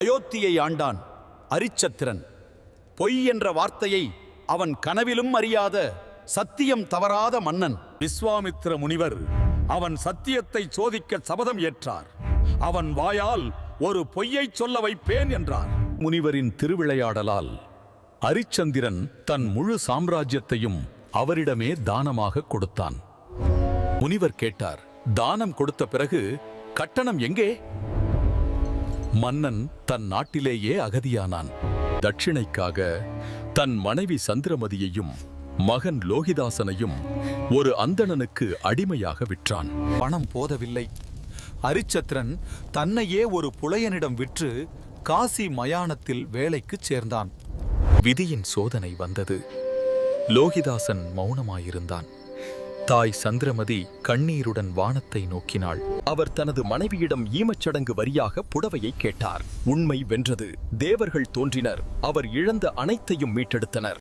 அயோத்தியை ஆண்டான் அரிச்சத்திரன். பொய் என்ற வார்த்தையை அவன் கனவிலும் அறியாத சத்தியம் தவறாத மன்னன். விஸ்வாமித்திர முனிவர் அவன் சத்தியத்தை சோதிக்க சபதம் ஏற்றார். அவன் வாயால் ஒரு பொய்யை சொல்ல வைப்பேன் என்றார். முனிவரின் திருவிளையாடலால் அரிச்சந்திரன் தன் முழு சாம்ராஜ்யத்தையும் அவரிடமே தானமாக கொடுத்தான். முனிவர் கேட்டார், தானம் கொடுத்த பிறகு கட்டணம் எங்கே? மன்னன் தன் நாட்டிலேயே அகதியானான். தட்சிணைக்காக தன் மனைவி சந்திரமதியையும் மகன் லோகிதாசனையும் ஒரு அந்தணனுக்கு அடிமையாக விற்றான். பணம் போதவில்லை. அரிச்சத்திரன் தன்னையே ஒரு புலையனிடம் விற்று காசி மயானத்தில் வேலைக்கு சேர்ந்தான். விதியின் சோதனை வந்தது. லோகிதாசன் மௌனமாயிருந்தான். தாய் சந்திரமதி கண்ணீருடன் வானத்தை நோக்கினாள். அவர் தனது மனைவியிடம் ஈமச்சடங்கு வரியாக புடவையை கேட்டார். உண்மை வென்றது. தேவர்கள் தோன்றினர். அவர் இழந்த அனைத்தையும் மீட்டெடுத்தனர்.